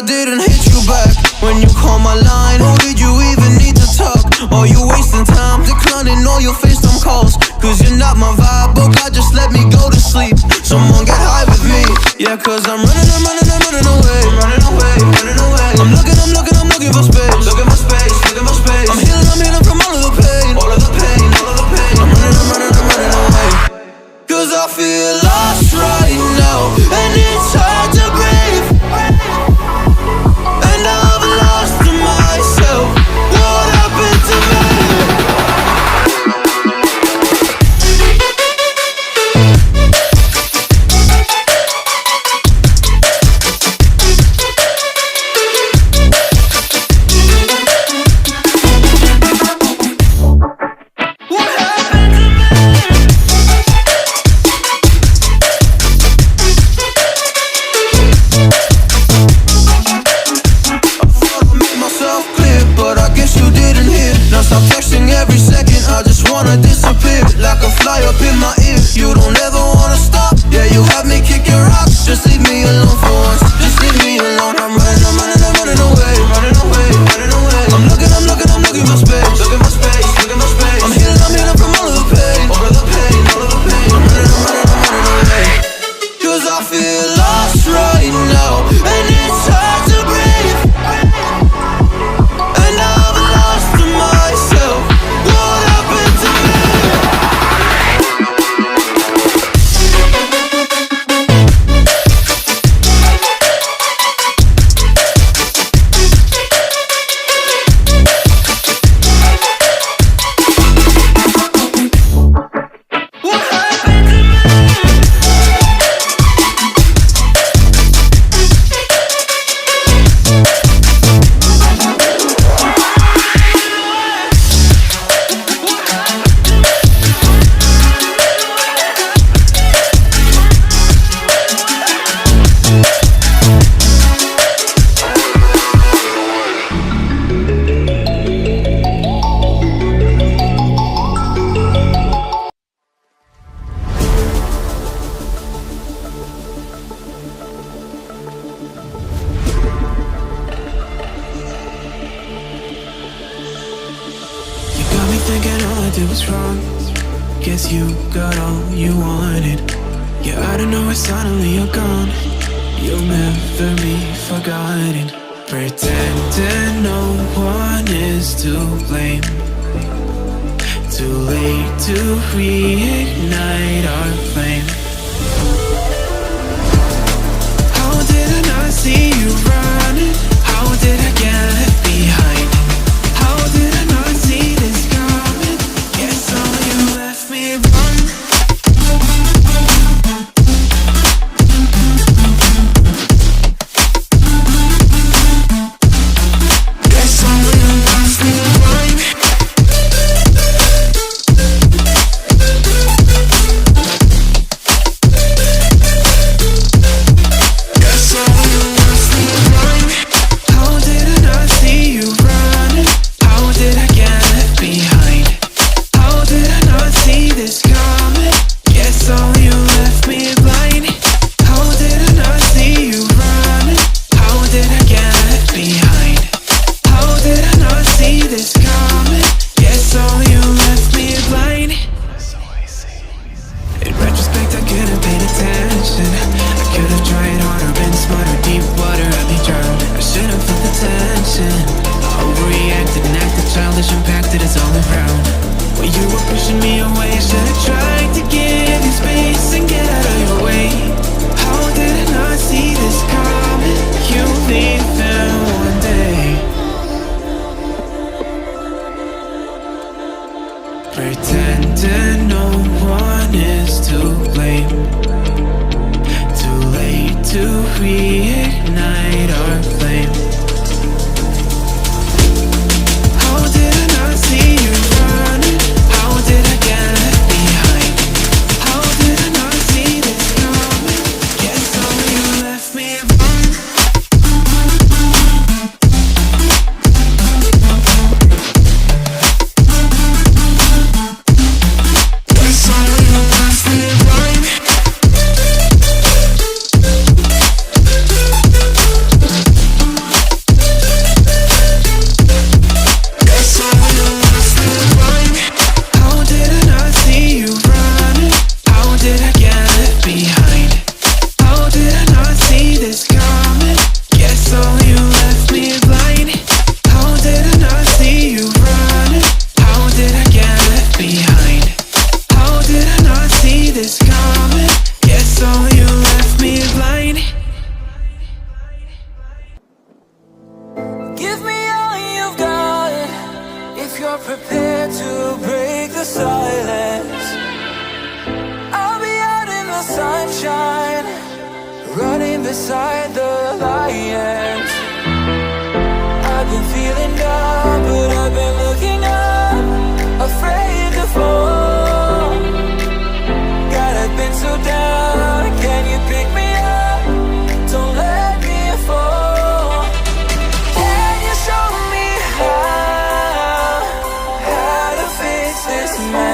didn't hit you back when you called my line? Or did you even need to talk? Or you wasting time declining all your FaceTime calls? Cause you're not my vibe, but God just let me go to sleep. Someone get high with me. Yeah, cause I'm running away. I'm looking for space. Look at my space. I'm healing from all of the pain. I'm running away. Cause I feel lost right now, and it's hard to breathe. And I've lost myself. What happened to me? Wanna disappear like a fly up in my ear. You don't ever wanna stop. Yeah, you have me kicking rocks. Just leave me alone for once. Just leave me alone. I'm running away. I'm looking for space. I'm healing from all of the pain. I'm running away. Cause I feel lost right now, and it's hard to breathe. And I've lost myself. What happened to me? Thinking all I did was wrong. Guess you got all you wanted. Yeah, I don't know why suddenly you're gone. You'll never be forgotten. Pretending no one is to blame. Too late to reignite our flame. How did I not see you running? How did I get left behind? How did I not see this coming? Guess all you left me run. Guess all you left me run. Guess all you left me run. How did I not see you running? How did I get left behind? How did I not see this coming? Guess all you left me blind. How did I not see you running? How did I get left behind? How did I not see this coming? Guess all you left me blind. In retrospect, I could have paid attention. I could have tried harder, been smarter. Deep water, I be drowned. I should have felt the tension. I overreacted and acted childish, impacted, it's all around. When you were pushing me away, I should have tried to give you space and get out of your way. How did I not see this coming? You'll leave there one day. Pretending no one is to blame. Too late to reignite our flame. How did I not see you running? How did I get left behind? beside the lions. I've been feeling down, but I've been looking up, afraid to fall. God, I've been so down, can you pick me up? Don't let me fall. Can you show me how to fix this mess?